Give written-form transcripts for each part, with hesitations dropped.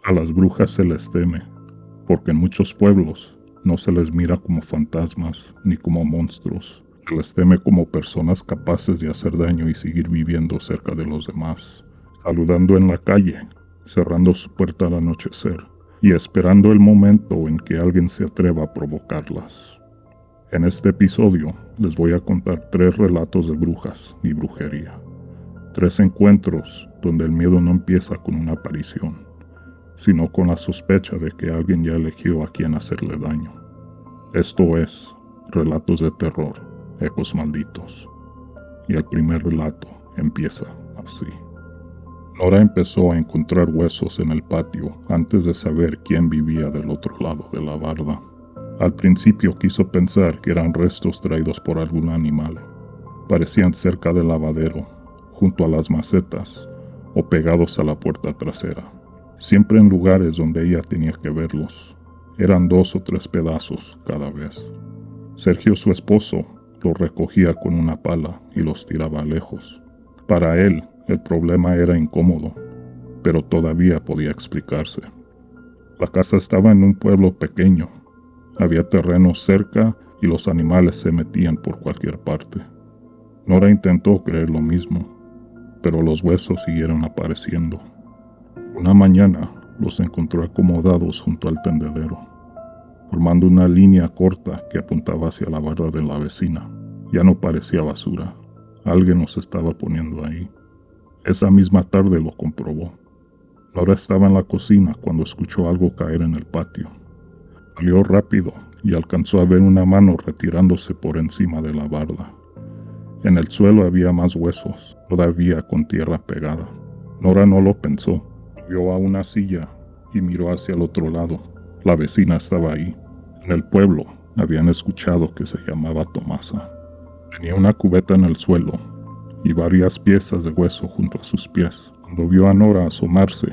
A las brujas se les teme, porque en muchos pueblos no se les mira como fantasmas ni como monstruos. Se les teme como personas capaces de hacer daño y seguir viviendo cerca de los demás, saludando en la calle, cerrando su puerta al anochecer y esperando el momento en que alguien se atreva a provocarlas. En este episodio les voy a contar 3 relatos de brujas y brujería. 3 encuentros donde el miedo no empieza con una aparición, sino con la sospecha de que alguien ya eligió a quien hacerle daño. Esto es Relatos de Terror, Ecos Malditos. Y el primer relato empieza así. Nora empezó a encontrar huesos en el patio antes de saber quién vivía del otro lado de la barda. Al principio quiso pensar que eran restos traídos por algún animal. Parecían cerca del lavadero, junto a las macetas o pegados a la puerta trasera. Siempre en lugares donde ella tenía que verlos. Eran 2 o 3 pedazos cada vez. Sergio, su esposo, los recogía con una pala y los tiraba lejos. Para él, el problema era incómodo, pero todavía podía explicarse. La casa estaba en un pueblo pequeño. Había terrenos cerca y los animales se metían por cualquier parte. Nora intentó creer lo mismo, pero los huesos siguieron apareciendo. Una mañana los encontró acomodados junto al tendedero, formando una línea corta que apuntaba hacia la barda de la vecina. Ya no parecía basura. Alguien los estaba poniendo ahí. Esa misma tarde lo comprobó. Nora estaba en la cocina cuando escuchó algo caer en el patio. Salió rápido y alcanzó a ver una mano retirándose por encima de la barda. En el suelo había más huesos, todavía con tierra pegada. Nora no lo pensó. Subió a una silla y miró hacia el otro lado. La vecina estaba ahí. En el pueblo habían escuchado que se llamaba Tomasa. Tenía una cubeta en el suelo y varias piezas de hueso junto a sus pies. Cuando vio a Nora asomarse,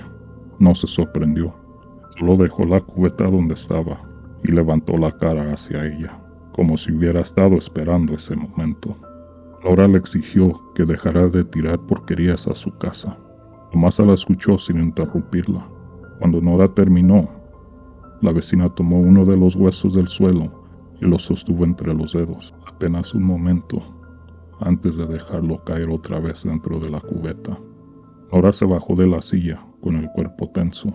no se sorprendió. Solo dejó la cubeta donde estaba y levantó la cara hacia ella, como si hubiera estado esperando ese momento. Nora le exigió que dejara de tirar porquerías a su casa. Tomasa la escuchó sin interrumpirla. Cuando Nora terminó, la vecina tomó uno de los huesos del suelo y lo sostuvo entre los dedos, apenas un momento, antes de dejarlo caer otra vez dentro de la cubeta. Nora se bajó de la silla con el cuerpo tenso.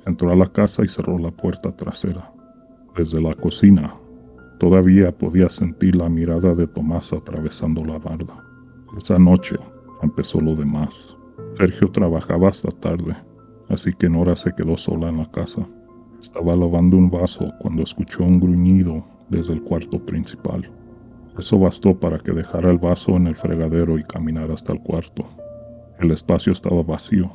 Entró a la casa y cerró la puerta trasera. Desde la cocina, todavía podía sentir la mirada de Tomasa atravesando la barda. Esa noche empezó lo demás. Sergio trabajaba hasta tarde, así que Nora se quedó sola en la casa. Estaba lavando un vaso cuando escuchó un gruñido desde el cuarto principal. Eso bastó para que dejara el vaso en el fregadero y caminara hasta el cuarto. El espacio estaba vacío.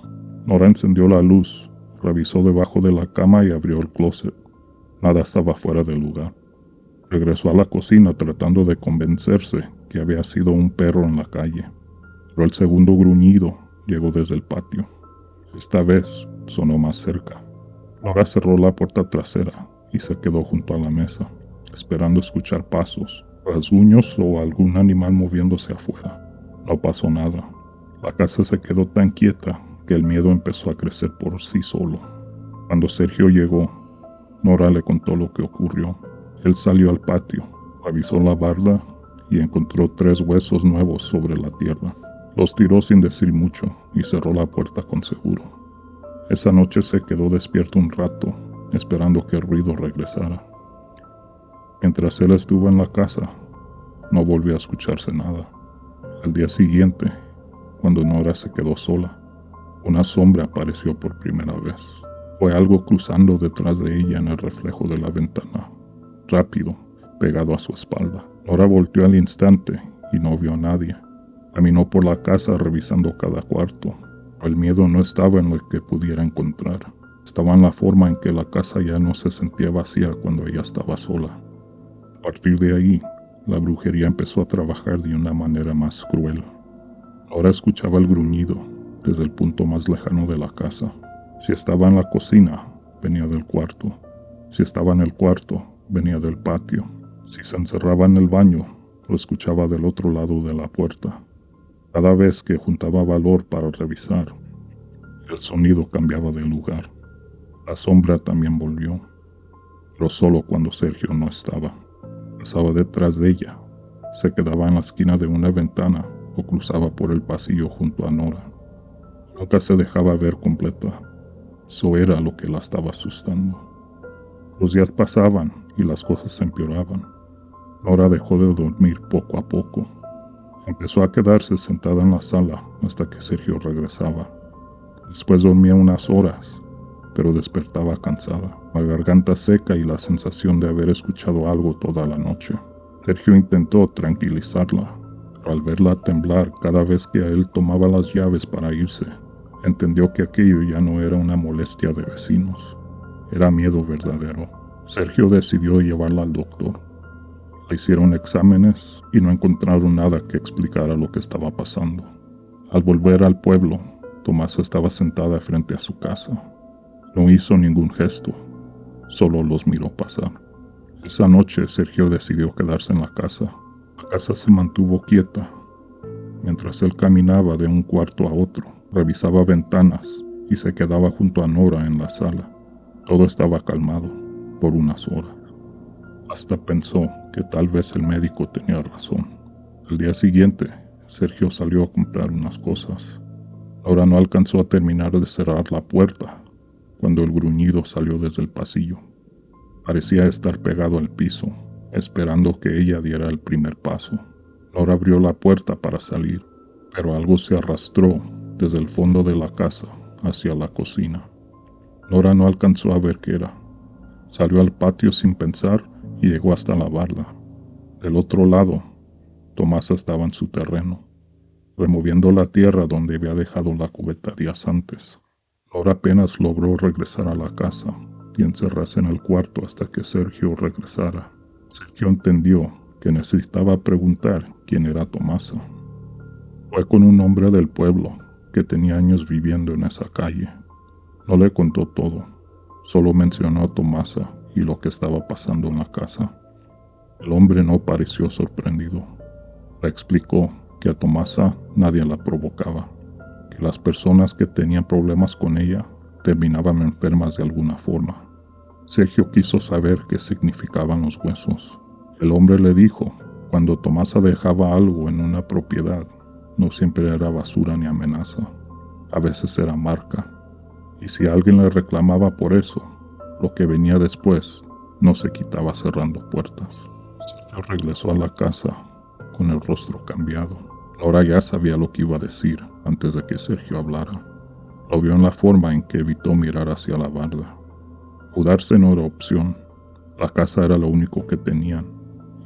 Nora encendió la luz, revisó debajo de la cama y abrió el closet. Nada estaba fuera del lugar. Regresó a la cocina tratando de convencerse que había sido un perro en la calle. Pero el segundo gruñido llegó desde el patio. Esta vez sonó más cerca. Nora cerró la puerta trasera y se quedó junto a la mesa, esperando escuchar pasos, rasguños o algún animal moviéndose afuera. No pasó nada. La casa se quedó tan quieta que el miedo empezó a crecer por sí solo. Cuando Sergio llegó, Nora le contó lo que ocurrió. Él salió al patio, revisó la barda y encontró 3 huesos nuevos sobre la tierra. Los tiró sin decir mucho y cerró la puerta con seguro. Esa noche se quedó despierto un rato, esperando que el ruido regresara. Mientras él estuvo en la casa, no volvió a escucharse nada. Al día siguiente, cuando Nora se quedó sola, una sombra apareció por primera vez. Fue algo cruzando detrás de ella en el reflejo de la ventana, rápido, pegado a su espalda. Nora volteó al instante y no vio a nadie. Caminó por la casa revisando cada cuarto. El miedo no estaba en lo que pudiera encontrar. Estaba en la forma en que la casa ya no se sentía vacía cuando ella estaba sola. A partir de ahí, la brujería empezó a trabajar de una manera más cruel. Nora escuchaba el gruñido desde el punto más lejano de la casa. Si estaba en la cocina, venía del cuarto. Si estaba en el cuarto, venía del patio. Si se encerraba en el baño, lo escuchaba del otro lado de la puerta. Cada vez que juntaba valor para revisar, el sonido cambiaba de lugar. La sombra también volvió, pero solo cuando Sergio no estaba. Pasaba detrás de ella, se quedaba en la esquina de una ventana o cruzaba por el pasillo junto a Nora. Nunca se dejaba ver completa. Eso era lo que la estaba asustando. Los días pasaban y las cosas empeoraban. Nora dejó de dormir poco a poco. Empezó a quedarse sentada en la sala hasta que Sergio regresaba. Después dormía unas horas, pero despertaba cansada, la garganta seca y la sensación de haber escuchado algo toda la noche. Sergio intentó tranquilizarla, pero al verla temblar cada vez que él tomaba las llaves para irse, entendió que aquello ya no era una molestia de vecinos, era miedo verdadero. Sergio decidió llevarla al doctor. Le hicieron exámenes y no encontraron nada que explicara lo que estaba pasando. Al volver al pueblo, Tomasa estaba sentada frente a su casa. No hizo ningún gesto, solo los miró pasar. Esa noche Sergio decidió quedarse en la casa. La casa se mantuvo quieta. Mientras él caminaba de un cuarto a otro, revisaba ventanas y se quedaba junto a Nora en la sala. Todo estaba calmado por unas horas. Hasta pensó que tal vez el médico tenía razón. Al día siguiente, Sergio salió a comprar unas cosas. Nora no alcanzó a terminar de cerrar la puerta cuando el gruñido salió desde el pasillo. Parecía estar pegado al piso, esperando que ella diera el primer paso. Nora abrió la puerta para salir, pero algo se arrastró desde el fondo de la casa hacia la cocina. Nora no alcanzó a ver qué era. Salió al patio sin pensar y llegó hasta la barda. Del otro lado, Tomasa estaba en su terreno, removiendo la tierra donde había dejado la cubeta días antes. Nora apenas logró regresar a la casa y encerrarse en el cuarto hasta que Sergio regresara. Sergio entendió que necesitaba preguntar quién era Tomasa. Fue con un hombre del pueblo que tenía años viviendo en esa calle. No le contó todo, solo mencionó a Tomasa y lo que estaba pasando en la casa. El hombre no pareció sorprendido. Le explicó que a Tomasa nadie la provocaba, que las personas que tenían problemas con ella terminaban enfermas de alguna forma. Sergio quiso saber qué significaban los huesos. El hombre le dijo, cuando Tomasa dejaba algo en una propiedad, no siempre era basura ni amenaza, a veces era marca, y si alguien le reclamaba por eso, lo que venía después no se quitaba cerrando puertas. Sergio regresó a la casa con el rostro cambiado. Nora ya sabía lo que iba a decir antes de que Sergio hablara. Lo vio en la forma en que evitó mirar hacia la barda. Mudarse no era opción. La casa era lo único que tenían,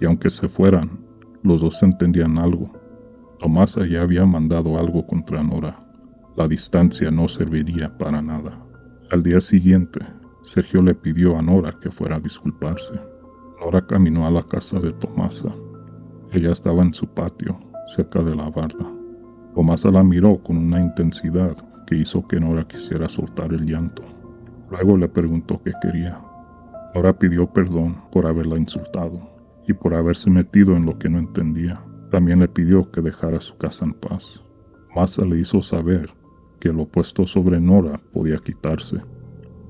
y aunque se fueran, los dos entendían algo. Tomasa ya había mandado algo contra Nora. La distancia no serviría para nada. Al día siguiente, Sergio le pidió a Nora que fuera a disculparse. Nora caminó a la casa de Tomasa. Ella estaba en su patio, cerca de la barda. Tomasa la miró con una intensidad que hizo que Nora quisiera soltar el llanto. Luego le preguntó qué quería. Nora pidió perdón por haberla insultado y por haberse metido en lo que no entendía. También le pidió que dejara su casa en paz. Tomasa le hizo saber que lo puesto sobre Nora podía quitarse,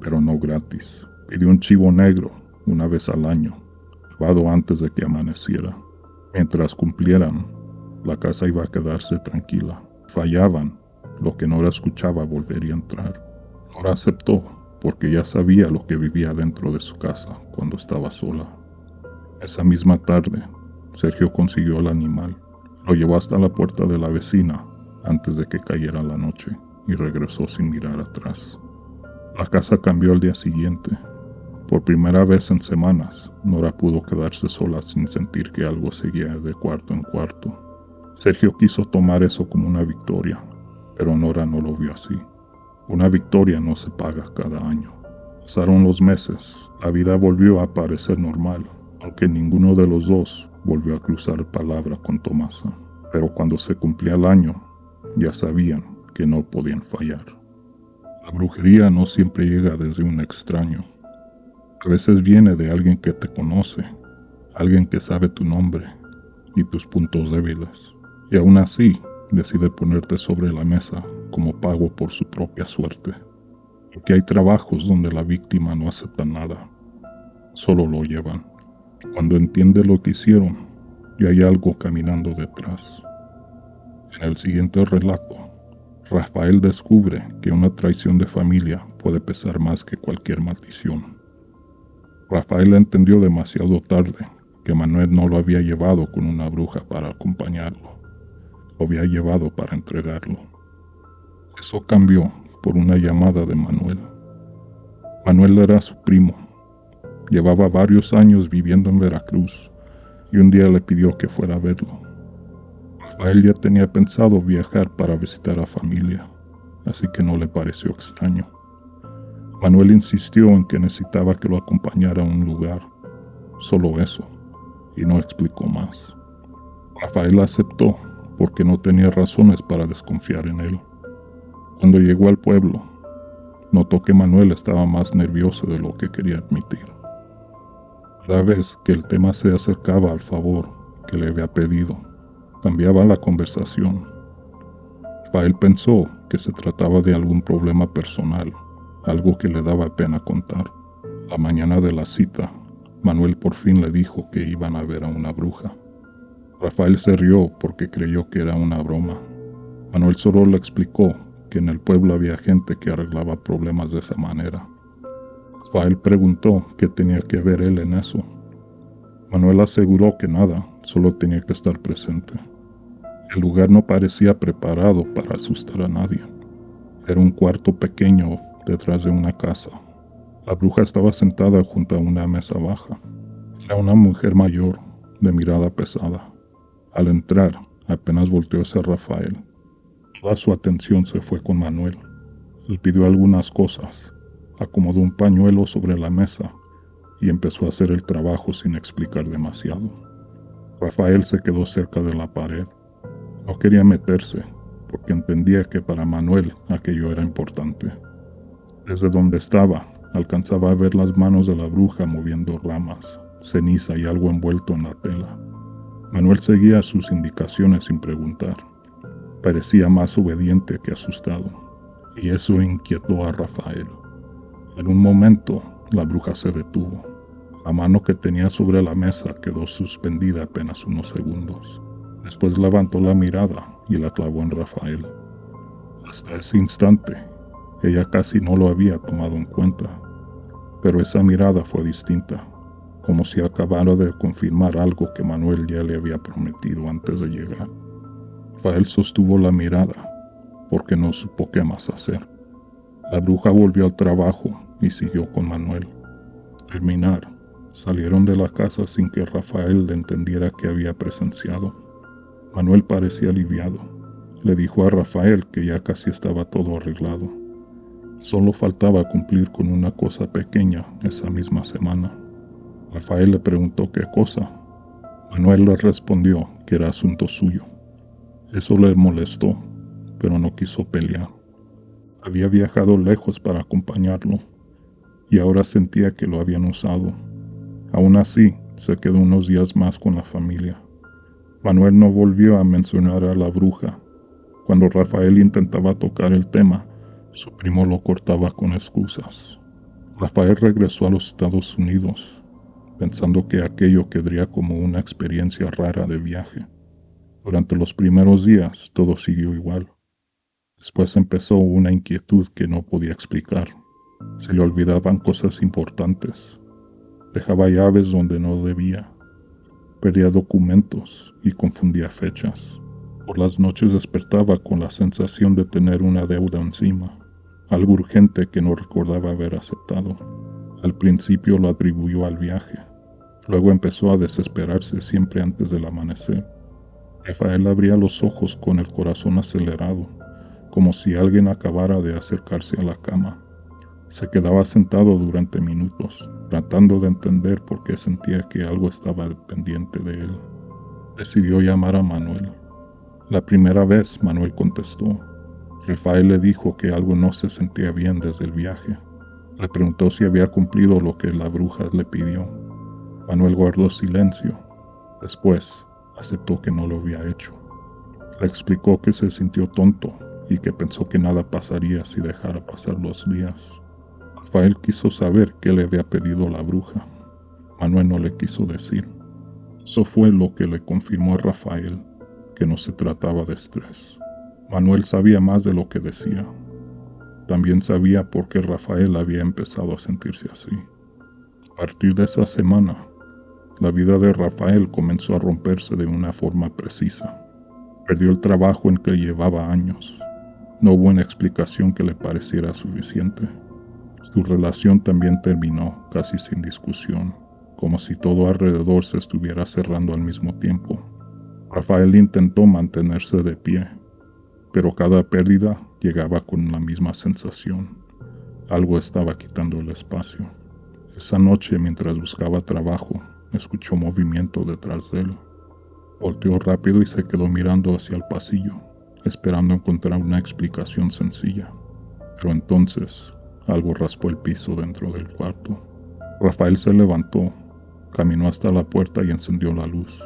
pero no gratis. Pidió un chivo negro una vez al año, llevado antes de que amaneciera. Mientras cumplieran, la casa iba a quedarse tranquila. Fallaban, lo que Nora escuchaba volvería a entrar. Nora aceptó porque ya sabía lo que vivía dentro de su casa cuando estaba sola. Esa misma tarde, Sergio consiguió el animal. Lo llevó hasta la puerta de la vecina antes de que cayera la noche y regresó sin mirar atrás. La casa cambió al día siguiente. Por primera vez en semanas, Nora pudo quedarse sola sin sentir que algo seguía de cuarto en cuarto. Sergio quiso tomar eso como una victoria, pero Nora no lo vio así. Una victoria no se paga cada año. Pasaron los meses, la vida volvió a parecer normal, aunque ninguno de los dos volvió a cruzar palabra con Tomasa. Pero cuando se cumplía el año, ya sabían que no podían fallar. La brujería no siempre llega desde un extraño. A veces viene de alguien que te conoce, alguien que sabe tu nombre y tus puntos débiles, y aún así decide ponerte sobre la mesa como pago por su propia suerte. porque hay trabajos donde la víctima no acepta nada, solo lo llevan. Cuando entiende lo que hicieron, y hay algo caminando detrás. En el siguiente relato, Rafael descubre que una traición de familia puede pesar más que cualquier maldición. Rafael entendió demasiado tarde que Manuel no lo había llevado con una bruja para acompañarlo, lo había llevado para entregarlo. Eso cambió por una llamada de Manuel. Manuel era su primo. Llevaba varios años viviendo en Veracruz y un día le pidió que fuera a verlo. Rafael ya tenía pensado viajar para visitar a familia, así que no le pareció extraño. Manuel insistió en que necesitaba que lo acompañara a un lugar, solo eso, y no explicó más. Rafael aceptó porque no tenía razones para desconfiar en él. Cuando llegó al pueblo, notó que Manuel estaba más nervioso de lo que quería admitir. Cada vez que el tema se acercaba al favor que le había pedido, cambiaba la conversación. Rafael pensó que se trataba de algún problema personal, algo que le daba pena contar. La mañana de la cita, Manuel por fin le dijo que iban a ver a una bruja. Rafael se rió porque creyó que era una broma. Manuel solo le explicó que en el pueblo había gente que arreglaba problemas de esa manera. Rafael preguntó qué tenía que ver él en eso. Manuel aseguró que nada, solo tenía que estar presente. El lugar no parecía preparado para asustar a nadie. Era un cuarto pequeño detrás de una casa. La bruja estaba sentada junto a una mesa baja. Era una mujer mayor, de mirada pesada. Al entrar, apenas volteó hacia Rafael. Toda su atención se fue con Manuel. Le pidió algunas cosas, acomodó un pañuelo sobre la mesa y empezó a hacer el trabajo sin explicar demasiado. Rafael se quedó cerca de la pared. No quería meterse, porque entendía que para Manuel aquello era importante. Desde donde estaba, alcanzaba a ver las manos de la bruja moviendo ramas, ceniza y algo envuelto en la tela. Manuel seguía sus indicaciones sin preguntar. Parecía más obediente que asustado, y eso inquietó a Rafael. En un momento, la bruja se detuvo. La mano que tenía sobre la mesa quedó suspendida apenas unos segundos. Después levantó la mirada y la clavó en Rafael. Hasta ese instante, ella casi no lo había tomado en cuenta, pero esa mirada fue distinta, como si acabara de confirmar algo que Manuel ya le había prometido antes de llegar. Rafael sostuvo la mirada, porque no supo qué más hacer. La bruja volvió al trabajo y siguió con Manuel. Al terminar, salieron de la casa sin que Rafael le entendiera qué había presenciado. Manuel parecía aliviado. Le dijo a Rafael que ya casi estaba todo arreglado. Solo faltaba cumplir con una cosa pequeña esa misma semana. Rafael le preguntó qué cosa. Manuel le respondió que era asunto suyo. Eso le molestó, pero no quiso pelear. Había viajado lejos para acompañarlo, y ahora sentía que lo habían usado. Aún así, se quedó unos días más con la familia. Manuel no volvió a mencionar a la bruja. Cuando Rafael intentaba tocar el tema, su primo lo cortaba con excusas. Rafael regresó a los Estados Unidos, pensando que aquello quedaría como una experiencia rara de viaje. Durante los primeros días todo siguió igual. Después empezó una inquietud que no podía explicar. Se le olvidaban cosas importantes. Dejaba llaves donde no debía. Perdía documentos y confundía fechas. Por las noches despertaba con la sensación de tener una deuda encima, algo urgente que no recordaba haber aceptado. Al principio lo atribuyó al viaje. Luego empezó a desesperarse siempre antes del amanecer. Rafael abría los ojos con el corazón acelerado, como si alguien acabara de acercarse a la cama. Se quedaba sentado durante minutos, tratando de entender por qué sentía que algo estaba pendiente de él. Decidió llamar a Manuel. La primera vez Manuel contestó. Rafael le dijo que algo no se sentía bien desde el viaje. Le preguntó si había cumplido lo que la bruja le pidió. Manuel guardó silencio. Después, aceptó que no lo había hecho. Le explicó que se sintió tonto y que pensó que nada pasaría si dejara pasar los días. Rafael quiso saber qué le había pedido la bruja. Manuel no le quiso decir. Eso fue lo que le confirmó a Rafael que no se trataba de estrés. Manuel sabía más de lo que decía. También sabía por qué Rafael había empezado a sentirse así. A partir de esa semana, la vida de Rafael comenzó a romperse de una forma precisa. Perdió el trabajo en que llevaba años. No hubo una explicación que le pareciera suficiente. Su relación también terminó casi sin discusión, como si todo alrededor se estuviera cerrando al mismo tiempo. Rafael intentó mantenerse de pie, pero cada pérdida llegaba con la misma sensación. Algo estaba quitando el espacio. Esa noche, mientras buscaba trabajo, escuchó movimiento detrás de él. Volteó rápido y se quedó mirando hacia el pasillo, esperando encontrar una explicación sencilla. Pero entonces, algo raspó el piso dentro del cuarto. Rafael se levantó, caminó hasta la puerta y encendió la luz.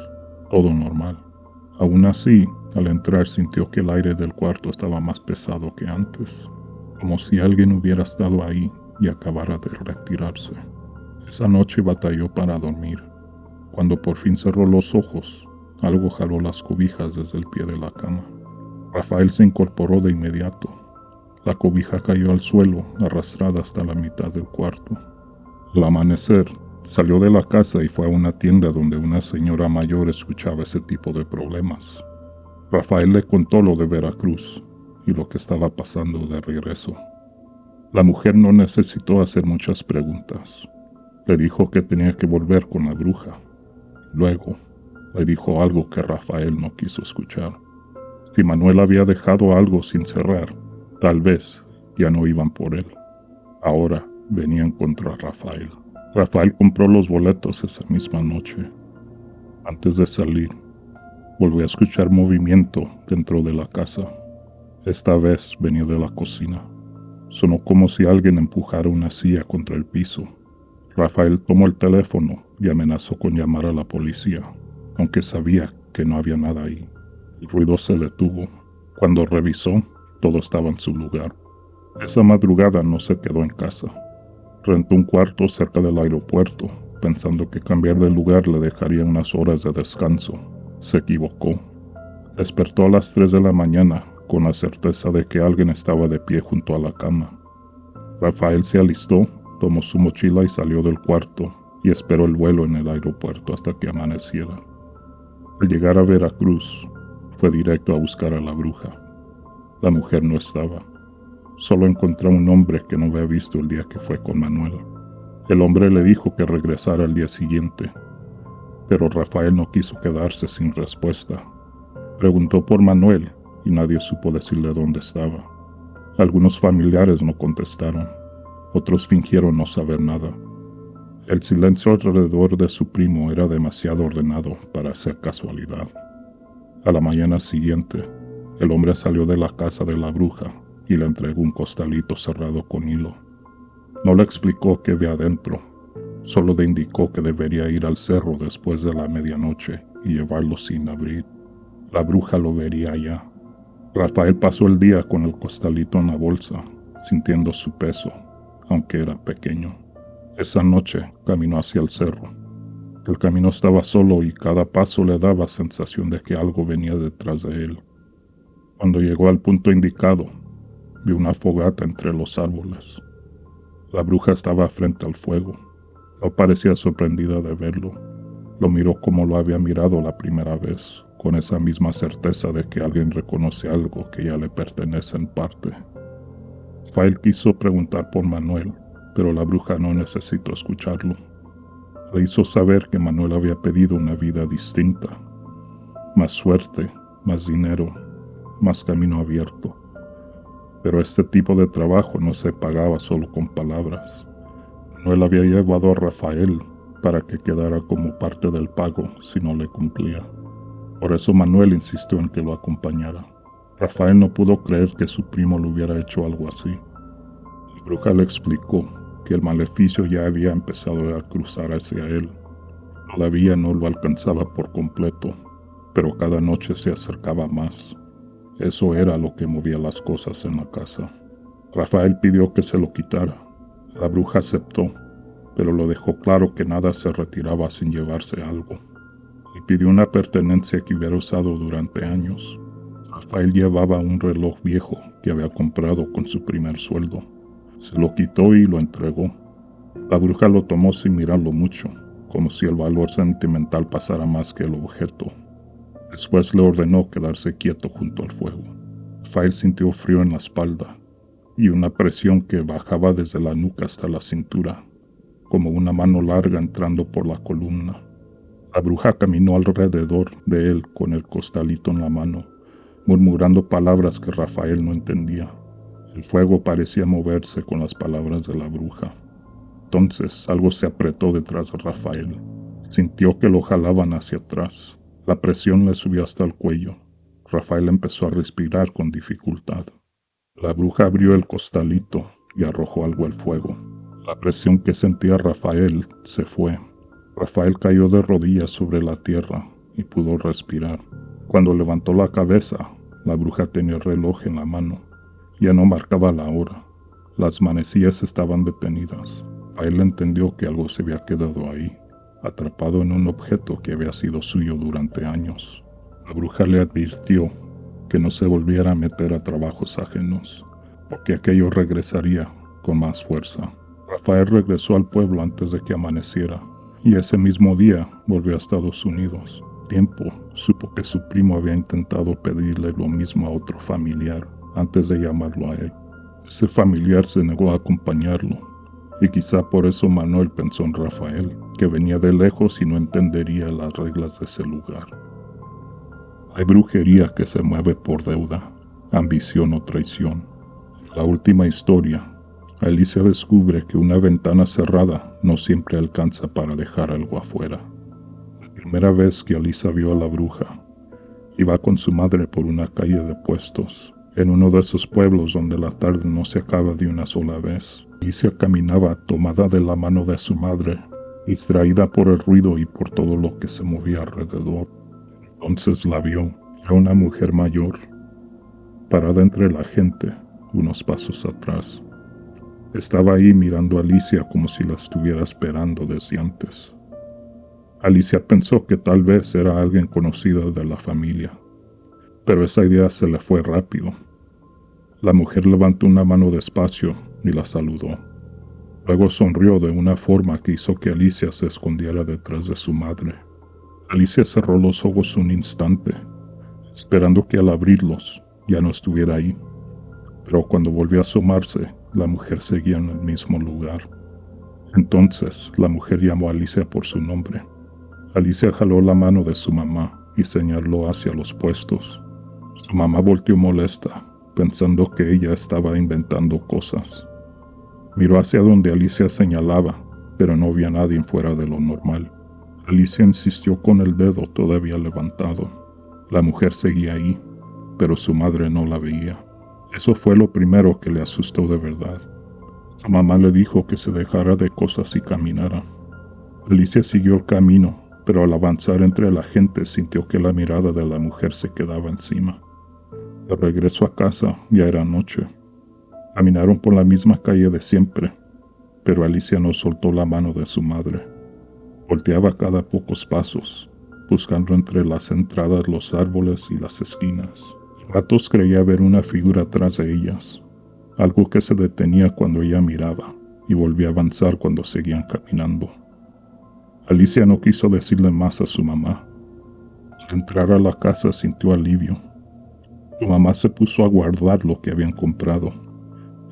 Todo normal. Aún así, al entrar sintió que el aire del cuarto estaba más pesado que antes, como si alguien hubiera estado ahí y acabara de retirarse. Esa noche batalló para dormir. Cuando por fin cerró los ojos, algo jaló las cobijas desde el pie de la cama. Rafael se incorporó de inmediato. La cobija cayó al suelo, arrastrada hasta la mitad del cuarto. Al amanecer, salió de la casa y fue a una tienda donde una señora mayor escuchaba ese tipo de problemas. Rafael le contó lo de Veracruz y lo que estaba pasando de regreso. La mujer no necesitó hacer muchas preguntas. Le dijo que tenía que volver con la bruja. Luego, le dijo algo que Rafael no quiso escuchar. Si Manuel había dejado algo sin cerrar, tal vez ya no iban por él. Ahora venían contra Rafael. Rafael compró los boletos esa misma noche. Antes de salir, volvió a escuchar movimiento dentro de la casa. Esta vez venía de la cocina. Sonó como si alguien empujara una silla contra el piso. Rafael tomó el teléfono y amenazó con llamar a la policía, aunque sabía que no había nada ahí. El ruido se detuvo. Cuando revisó, todo estaba en su lugar. Esa madrugada no se quedó en casa. Rentó un cuarto cerca del aeropuerto, pensando que cambiar de lugar le dejaría unas horas de descanso. Se equivocó. Despertó a las 3 de la mañana con la certeza de que alguien estaba de pie junto a la cama. Rafael se alistó, tomó su mochila y salió del cuarto y esperó el vuelo en el aeropuerto hasta que amaneciera. Al llegar a Veracruz, fue directo a buscar a la bruja. La mujer no estaba. Solo encontró a un hombre que no había visto el día que fue con Manuel. El hombre le dijo que regresara al día siguiente, pero Rafael no quiso quedarse sin respuesta. Preguntó por Manuel y nadie supo decirle dónde estaba. Algunos familiares no contestaron, otros fingieron no saber nada. El silencio alrededor de su primo era demasiado ordenado para ser casualidad. A la mañana siguiente, el hombre salió de la casa de la bruja y le entregó un costalito cerrado con hilo. No le explicó qué había adentro, solo le indicó que debería ir al cerro después de la medianoche y llevarlo sin abrir. La bruja lo vería allá. Rafael pasó el día con el costalito en la bolsa, sintiendo su peso, aunque era pequeño. Esa noche caminó hacia el cerro. El camino estaba solo y cada paso le daba sensación de que algo venía detrás de él. Cuando llegó al punto indicado, vio una fogata entre los árboles. La bruja estaba frente al fuego. No parecía sorprendida de verlo. Lo miró como lo había mirado la primera vez, con esa misma certeza de que alguien reconoce algo que ya le pertenece en parte. Rafael quiso preguntar por Manuel, pero la bruja no necesitó escucharlo. Le hizo saber que Manuel había pedido una vida distinta, más suerte, más dinero, más camino abierto. Pero este tipo de trabajo no se pagaba solo con palabras. Manuel había llevado a Rafael para que quedara como parte del pago si no le cumplía. Por eso Manuel insistió en que lo acompañara. Rafael no pudo creer que su primo le hubiera hecho algo así. La bruja le explicó que el maleficio ya había empezado a cruzar hacia él. Todavía no lo alcanzaba por completo, pero cada noche se acercaba más. Eso era lo que movía las cosas en la casa. Rafael pidió que se lo quitara. La bruja aceptó, pero lo dejó claro que nada se retiraba sin llevarse algo. Y pidió una pertenencia que hubiera usado durante años. Rafael llevaba un reloj viejo que había comprado con su primer sueldo. Se lo quitó y lo entregó. La bruja lo tomó sin mirarlo mucho, como si el valor sentimental pasara más que el objeto. Después le ordenó quedarse quieto junto al fuego. Rafael sintió frío en la espalda y una presión que bajaba desde la nuca hasta la cintura, como una mano larga entrando por la columna. La bruja caminó alrededor de él con el costalito en la mano, murmurando palabras que Rafael no entendía. El fuego parecía moverse con las palabras de la bruja. Entonces algo se apretó detrás de Rafael. Sintió que lo jalaban hacia atrás. La presión le subió hasta el cuello. Rafael empezó a respirar con dificultad. La bruja abrió el costalito y arrojó algo al fuego. La presión que sentía Rafael se fue. Rafael cayó de rodillas sobre la tierra y pudo respirar. Cuando levantó la cabeza, la bruja tenía el reloj en la mano. Ya no marcaba la hora. Las manecillas estaban detenidas. Rafael entendió que algo se había quedado ahí, atrapado en un objeto que había sido suyo durante años. La bruja le advirtió que no se volviera a meter a trabajos ajenos, porque aquello regresaría con más fuerza. Rafael regresó al pueblo antes de que amaneciera, y ese mismo día volvió a Estados Unidos. Tiempo supo que su primo había intentado pedirle lo mismo a otro familiar antes de llamarlo a él. Ese familiar se negó a acompañarlo, y quizá por eso Manuel pensó en Rafael, que venía de lejos y no entendería las reglas de ese lugar. Hay brujería que se mueve por deuda, ambición o traición. En la última historia, Alicia descubre que una ventana cerrada no siempre alcanza para dejar algo afuera. La primera vez que Alicia vio a la bruja, iba con su madre por una calle de puestos, en uno de esos pueblos donde la tarde no se acaba de una sola vez. Alicia caminaba tomada de la mano de su madre, distraída por el ruido y por todo lo que se movía alrededor. Entonces la vio. Era una mujer mayor, parada entre la gente, unos pasos atrás. Estaba ahí mirando a Alicia como si la estuviera esperando desde antes. Alicia pensó que tal vez era alguien conocido de la familia, pero esa idea se le fue rápido. La mujer levantó una mano despacio y la saludó. Luego sonrió de una forma que hizo que Alicia se escondiera detrás de su madre. Alicia cerró los ojos un instante, esperando que al abrirlos ya no estuviera ahí. Pero cuando volvió a asomarse, la mujer seguía en el mismo lugar. Entonces la mujer llamó a Alicia por su nombre. Alicia jaló la mano de su mamá y señaló hacia los puestos. Su mamá volteó molesta, pensando que ella estaba inventando cosas. Miró hacia donde Alicia señalaba, pero no vio a nadie fuera de lo normal. Alicia insistió con el dedo todavía levantado. La mujer seguía ahí, pero su madre no la veía. Eso fue lo primero que le asustó de verdad. Su mamá le dijo que se dejara de cosas y caminara. Alicia siguió el camino, pero al avanzar entre la gente sintió que la mirada de la mujer se quedaba encima. De regreso a casa ya era noche. Caminaron por la misma calle de siempre, pero Alicia no soltó la mano de su madre. Volteaba cada pocos pasos, buscando entre las entradas, los árboles y las esquinas. A ratos creía ver una figura atrás de ellas, algo que se detenía cuando ella miraba y volvía a avanzar cuando seguían caminando. Alicia no quiso decirle más a su mamá. Al entrar a la casa sintió alivio. Su mamá se puso a guardar lo que habían comprado,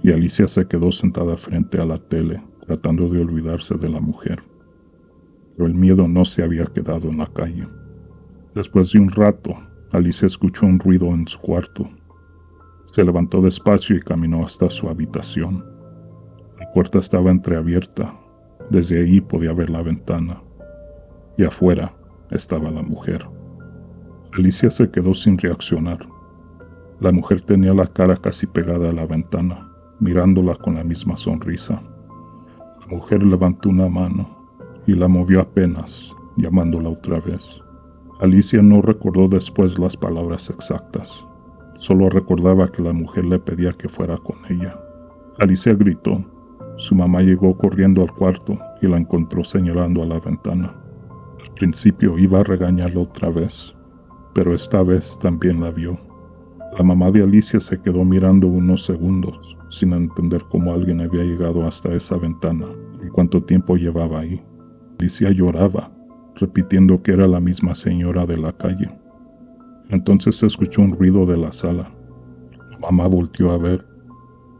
y Alicia se quedó sentada frente a la tele, tratando de olvidarse de la mujer. Pero el miedo no se había quedado en la calle. Después de un rato, Alicia escuchó un ruido en su cuarto. Se levantó despacio y caminó hasta su habitación. La puerta estaba entreabierta. Desde ahí podía ver la ventana. Y afuera estaba la mujer. Alicia se quedó sin reaccionar. La mujer tenía la cara casi pegada a la ventana, mirándola con la misma sonrisa. La mujer levantó una mano y la movió apenas, llamándola otra vez. Alicia no recordó después las palabras exactas. Solo recordaba que la mujer le pedía que fuera con ella. Alicia gritó. Su mamá llegó corriendo al cuarto y la encontró señalando a la ventana. Al principio iba a regañarla otra vez, pero esta vez también la vio. La mamá de Alicia se quedó mirando unos segundos, sin entender cómo alguien había llegado hasta esa ventana y cuánto tiempo llevaba ahí. Alicia lloraba, repitiendo que era la misma señora de la calle. Entonces se escuchó un ruido de la sala. La mamá volteó a ver,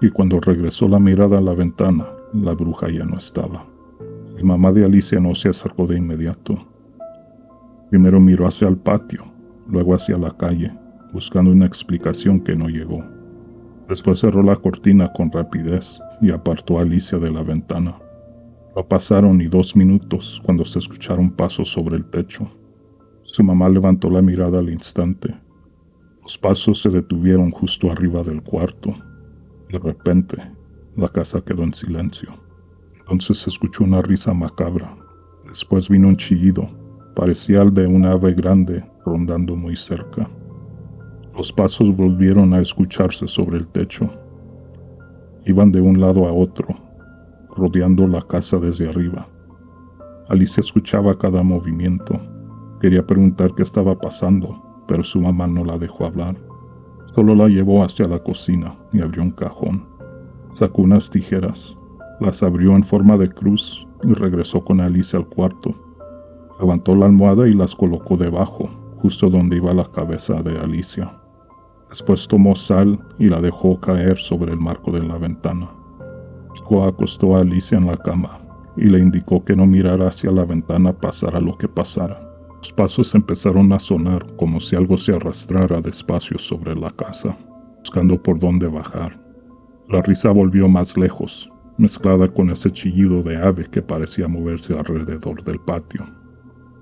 y cuando regresó la mirada a la ventana, la bruja ya no estaba. La mamá de Alicia no se acercó de inmediato. Primero miró hacia el patio, luego hacia la calle, buscando una explicación que no llegó. Después cerró la cortina con rapidez y apartó a Alicia de la ventana. No pasaron ni 2 minutos cuando se escucharon pasos sobre el techo. Su mamá levantó la mirada al instante. Los pasos se detuvieron justo arriba del cuarto. De repente, la casa quedó en silencio. Entonces se escuchó una risa macabra. Después vino un chillido. Parecía el de un ave grande rondando muy cerca. Los pasos volvieron a escucharse sobre el techo. Iban de un lado a otro, rodeando la casa desde arriba. Alicia escuchaba cada movimiento. Quería preguntar qué estaba pasando, pero su mamá no la dejó hablar. Solo la llevó hacia la cocina y abrió un cajón. Sacó unas tijeras, las abrió en forma de cruz y regresó con Alicia al cuarto. Levantó la almohada y las colocó debajo, justo donde iba la cabeza de Alicia. Después tomó sal y la dejó caer sobre el marco de la ventana. Luego acostó a Alicia en la cama y le indicó que no mirara hacia la ventana pasara lo que pasara. Los pasos empezaron a sonar como si algo se arrastrara despacio sobre la casa, buscando por dónde bajar. La risa volvió más lejos, mezclada con ese chillido de ave que parecía moverse alrededor del patio.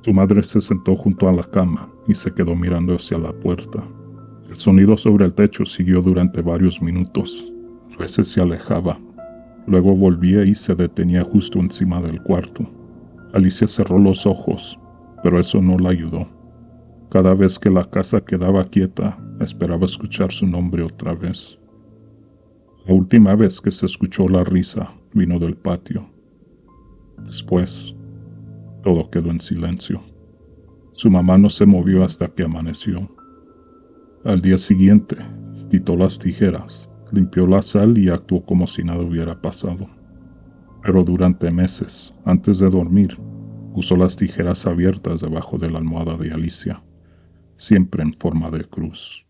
Su madre se sentó junto a la cama y se quedó mirando hacia la puerta. El sonido sobre el techo siguió durante varios minutos. A veces se alejaba, luego volvía y se detenía justo encima del cuarto. Alicia cerró los ojos, pero eso no la ayudó. Cada vez que la casa quedaba quieta, esperaba escuchar su nombre otra vez. La última vez que se escuchó la risa vino del patio. Después, todo quedó en silencio. Su mamá no se movió hasta que amaneció. Al día siguiente, quitó las tijeras, limpió la sal y actuó como si nada hubiera pasado. Pero durante meses, antes de dormir, usó las tijeras abiertas debajo de la almohada de Alicia, siempre en forma de cruz.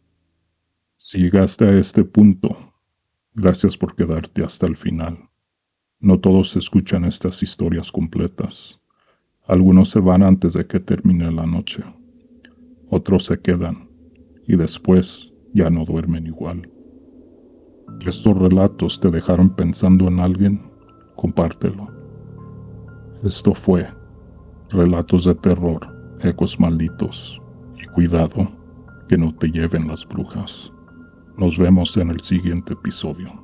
Si llegaste a este punto, gracias por quedarte hasta el final. No todos escuchan estas historias completas. Algunos se van antes de que termine la noche. Otros se quedan y después ya no duermen igual. ¿Estos relatos te dejaron pensando en alguien? Compártelo. Esto fue Relatos de Terror, Ecos Malditos. Y cuidado, que no te lleven las brujas. Nos vemos en el siguiente episodio.